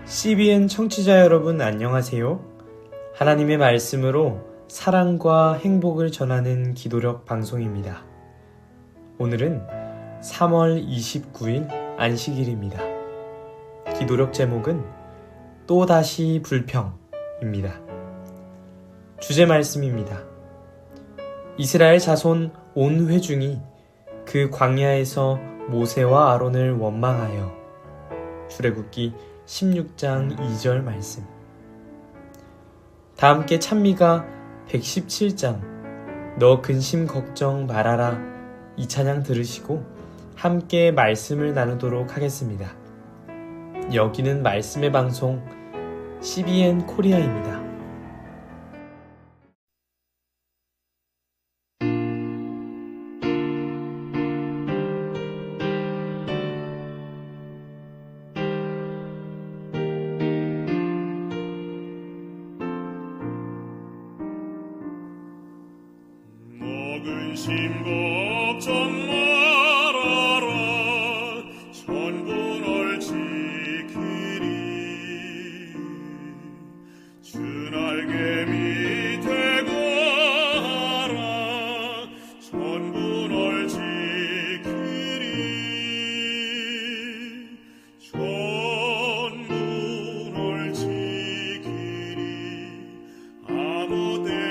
CBN 청취자 여러분 안녕하세요. 하나님의 말씀으로 사랑과 행복을 전하는 기도력 방송입니다. 오늘은 3월 29일 안식일입니다. 기도력 제목은 또다시 불평입니다. 주제 말씀입니다. 이스라엘 자손 온 회중이 그 광야에서 모세와 아론을 원망하여. 출애굽기 16장 2절 말씀. 다 함께 찬미가 117장 너 근심 걱정 말아라 이 찬양 들으시고 함께 말씀을 나누도록 하겠습니다. 여기는 말씀의 방송 CBN 코리아입니다. 근심 걱정 말아라 전부 널 지키리 주 날개 밑에 거하라 전부 널 지키리 전부 널 지키리 아무 때나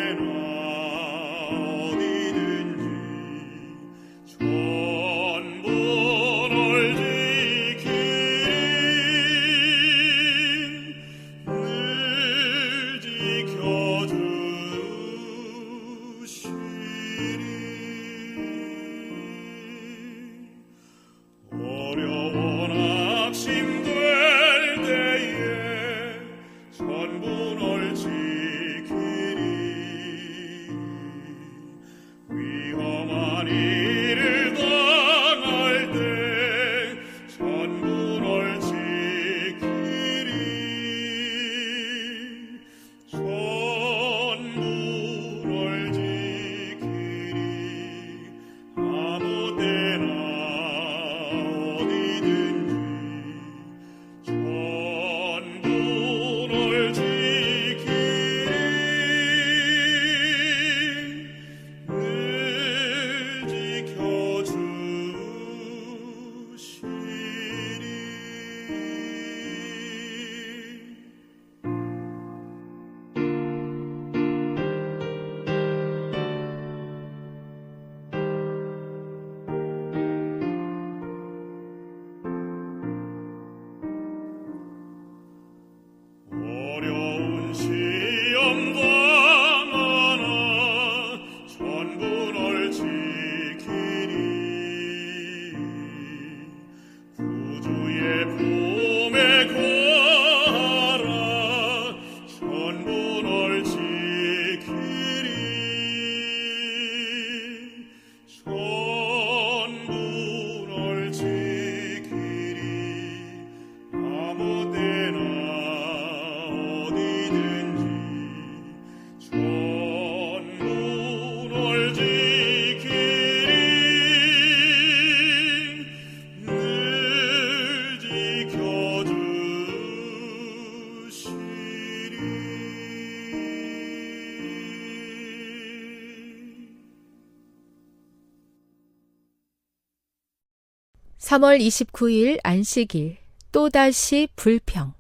(3월 29일) 안식일 또다시 불평.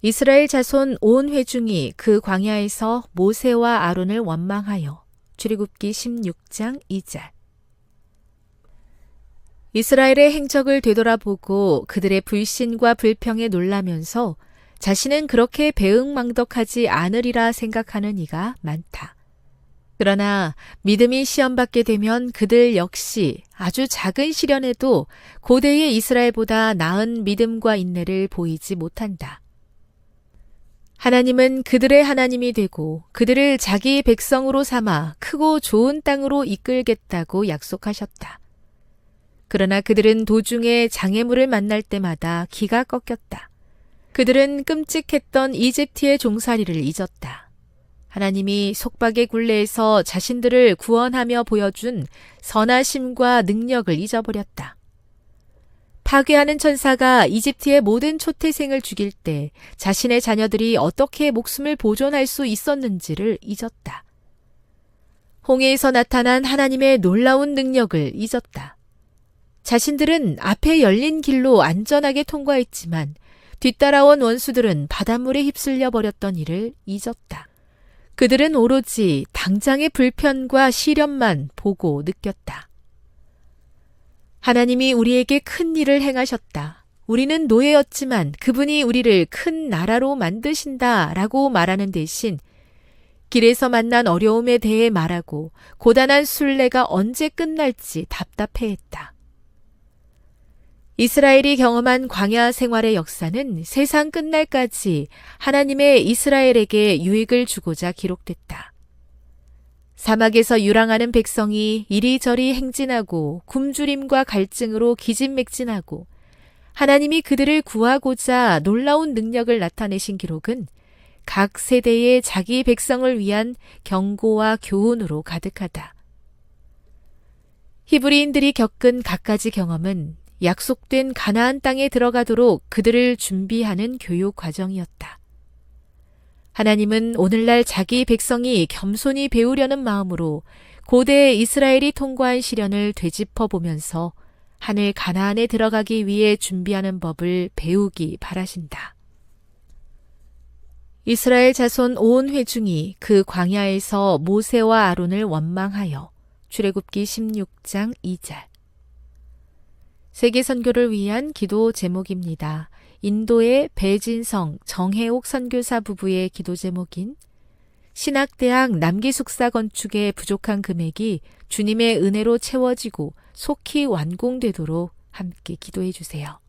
이스라엘 자손 온 회중이 그 광야에서 모세와 아론을 원망하여. 출애굽기 16장 2절. 이스라엘의 행적을 되돌아보고 그들의 불신과 불평에 놀라면서 자신은 그렇게 배응망덕하지 않으리라 생각하는 이가 많다. 그러나 믿음이 시험받게 되면 그들 역시 아주 작은 시련에도 고대의 이스라엘보다 나은 믿음과 인내를 보이지 못한다. 하나님은 그들의 하나님이 되고 그들을 자기 백성으로 삼아 크고 좋은 땅으로 이끌겠다고 약속하셨다. 그러나 그들은 도중에 장애물을 만날 때마다 기가 꺾였다. 그들은 끔찍했던 이집트의 종살이를 잊었다. 하나님이 속박의 굴레에서 자신들을 구원하며 보여준 선하심과 능력을 잊어버렸다. 파괴하는 천사가 이집트의 모든 초태생을 죽일 때 자신의 자녀들이 어떻게 목숨을 보존할 수 있었는지를 잊었다. 홍해에서 나타난 하나님의 놀라운 능력을 잊었다. 자신들은 앞에 열린 길로 안전하게 통과했지만 뒤따라온 원수들은 바닷물에 휩쓸려 버렸던 일을 잊었다. 그들은 오로지 당장의 불편과 시련만 보고 느꼈다. 하나님이 우리에게 큰 일을 행하셨다. 우리는 노예였지만 그분이 우리를 큰 나라로 만드신다 라고 말하는 대신 길에서 만난 어려움에 대해 말하고 고단한 순례가 언제 끝날지 답답해했다. 이스라엘이 경험한 광야 생활의 역사는 세상 끝날까지 하나님의 이스라엘에게 유익을 주고자 기록됐다. 사막에서 유랑하는 백성이 이리저리 행진하고 굶주림과 갈증으로 기진맥진하고 하나님이 그들을 구하고자 놀라운 능력을 나타내신 기록은 각 세대의 자기 백성을 위한 경고와 교훈으로 가득하다. 히브리인들이 겪은 갖가지 경험은 약속된 가나안 땅에 들어가도록 그들을 준비하는 교육 과정이었다. 하나님은 오늘날 자기 백성이 겸손히 배우려는 마음으로 고대 이스라엘이 통과한 시련을 되짚어 보면서 하늘 가나안에 들어가기 위해 준비하는 법을 배우기 바라신다. 이스라엘 자손 온 회중이 그 광야에서 모세와 아론을 원망하여 출애굽기 16장 2절. 세계 선교를 위한 기도 제목입니다. 인도의 배진성, 정혜옥 선교사 부부의 기도 제목인 신학대학 남기숙사 건축의 부족한 금액이 주님의 은혜로 채워지고 속히 완공되도록 함께 기도해 주세요.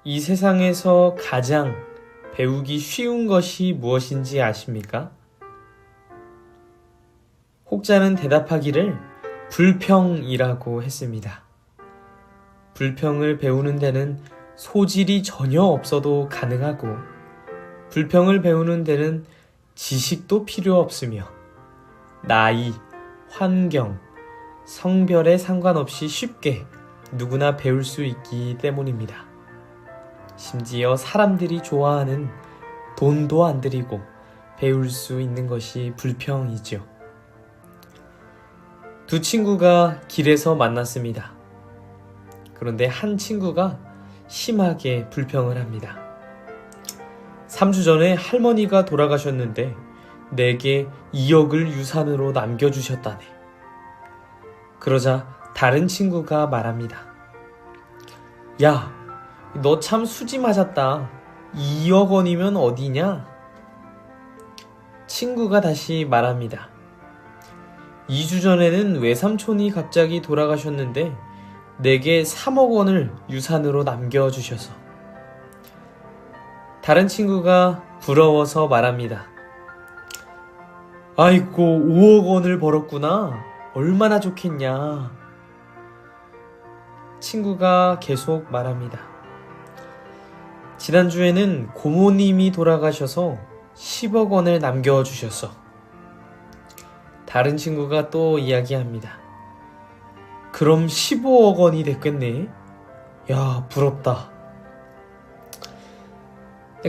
이 세상에서 가장 배우기 쉬운 것이 무엇인지 아십니까? 혹자는 대답하기를 불평이라고 했습니다. 불평을 배우는 데는 소질이 전혀 없어도 가능하고 불평을 배우는 데는 지식도 필요 없으며 나이, 환경, 성별에 상관없이 쉽게 누구나 배울 수 있기 때문입니다. 심지어 사람들이 좋아하는 돈도 안 들이고 배울 수 있는 것이 불평이죠. 두 친구가 길에서 만났습니다. 그런데 한 친구가 심하게 불평을 합니다. 3주 전에 할머니가 돌아가셨는데 내게 2억을 유산으로 남겨주셨다네. 그러자 다른 친구가 말합니다. 야, 너 참 수지 맞았다. 2억 원이면 어디냐? 친구가 다시 말합니다. 2주 전에는 외삼촌이 갑자기 돌아가셨는데 내게 3억 원을 유산으로 남겨주셔서. 다른 친구가 부러워서 말합니다. 아이고, 5억 원을 벌었구나. 얼마나 좋겠냐. 친구가 계속 말합니다. 지난주에는 고모님이 돌아가셔서 10억 원을 남겨주셨어. 다른 친구가 또 이야기합니다. 그럼 15억 원이 됐겠네. 야, 부럽다.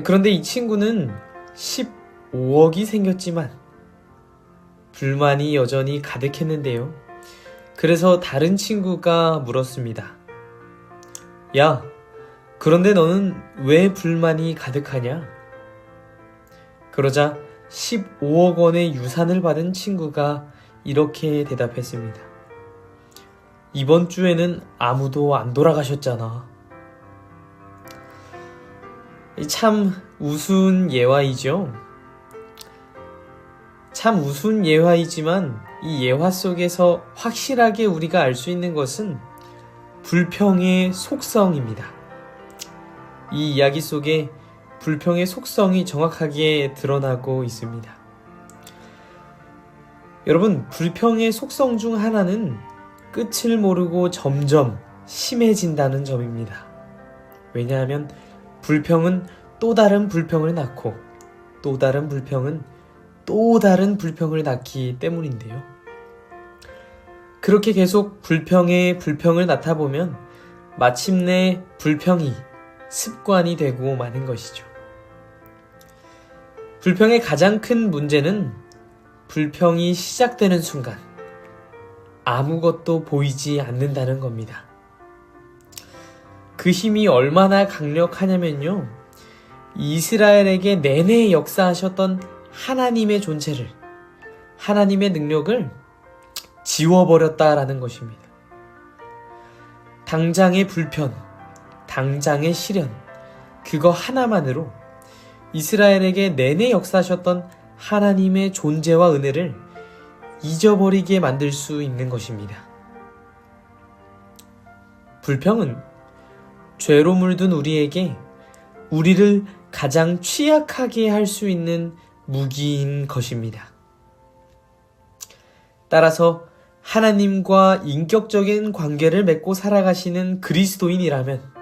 그런데 이 친구는 15억이 생겼지만 불만이 여전히 가득했는데요. 그래서 다른 친구가 물었습니다. 야, 그런데 너는 왜 불만이 가득하냐? 그러자 15억 원의 유산을 받은 친구가 이렇게 대답했습니다. 이번 주에는 아무도 안 돌아가셨잖아. 참 우스운 예화이죠. 참 우스운 예화이지만 이 예화 속에서 확실하게 우리가 알 수 있는 것은 불평의 속성입니다. 이 이야기 속에 불평의 속성이 정확하게 드러나고 있습니다. 여러분, 불평의 속성 중 하나는 끝을 모르고 점점 심해진다는 점입니다. 왜냐하면 불평은 또 다른 불평을 낳고 또 다른 불평은 또 다른 불평을 낳기 때문인데요. 그렇게 계속 불평에 불평을 낳다 보면 마침내 불평이 습관이 되고 마는 것이죠. 불평의 가장 큰 문제는 불평이 시작되는 순간 아무것도 보이지 않는다는 겁니다. 그 힘이 얼마나 강력하냐면요. 이스라엘에게 내내 역사하셨던 하나님의 존재를, 하나님의 능력을 지워버렸다라는 것입니다. 당장의 불편, 당장의 시련, 그거 하나만으로 이스라엘에게 내내 역사하셨던 하나님의 존재와 은혜를 잊어버리게 만들 수 있는 것입니다. 불평은 죄로 물든 우리에게 우리를 가장 취약하게 할 수 있는 무기인 것입니다. 따라서 하나님과 인격적인 관계를 맺고 살아가시는 그리스도인이라면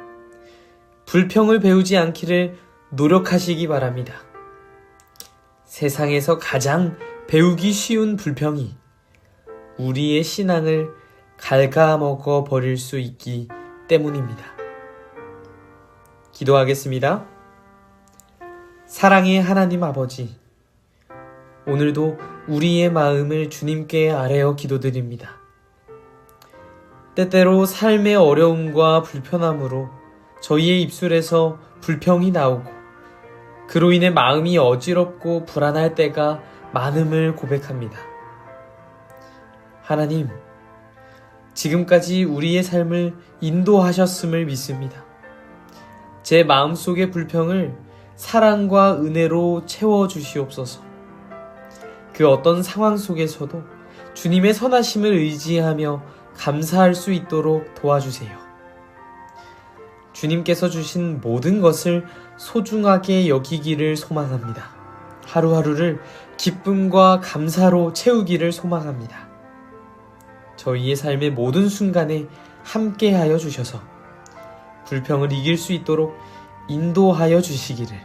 불평을 배우지 않기를 노력하시기 바랍니다. 세상에서 가장 배우기 쉬운 불평이 우리의 신앙을 갉아먹어 버릴 수 있기 때문입니다. 기도하겠습니다. 사랑의 하나님 아버지, 오늘도 우리의 마음을 주님께 아뢰어 기도드립니다. 때때로 삶의 어려움과 불편함으로 저희의 입술에서 불평이 나오고 그로 인해 마음이 어지럽고 불안할 때가 많음을 고백합니다. 하나님, 지금까지 우리의 삶을 인도하셨음을 믿습니다. 제 마음속의 불평을 사랑과 은혜로 채워주시옵소서. 그 어떤 상황 속에서도 주님의 선하심을 의지하며 감사할 수 있도록 도와주세요. 주님께서 주신 모든 것을 소중하게 여기기를 소망합니다. 하루하루를 기쁨과 감사로 채우기를 소망합니다. 저희의 삶의 모든 순간에 함께하여 주셔서 불평을 이길 수 있도록 인도하여 주시기를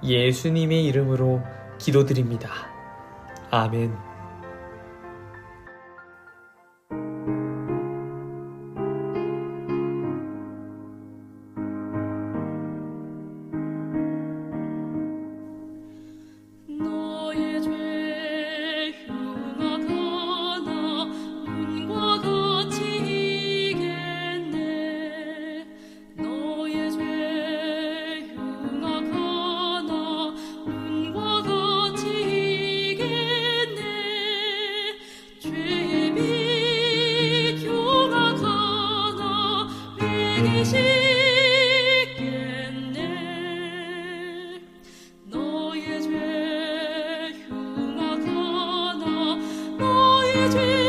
예수님의 이름으로 기도드립니다. 아멘. 너의 죄 흉악하나 눈과 같이 이겠네. 너의 죄 흉악하나 눈과 같이 이겠네. 죄의 빛 흉악하나 내게 씻겠네. 너의 죄 흉악하나 너의 죄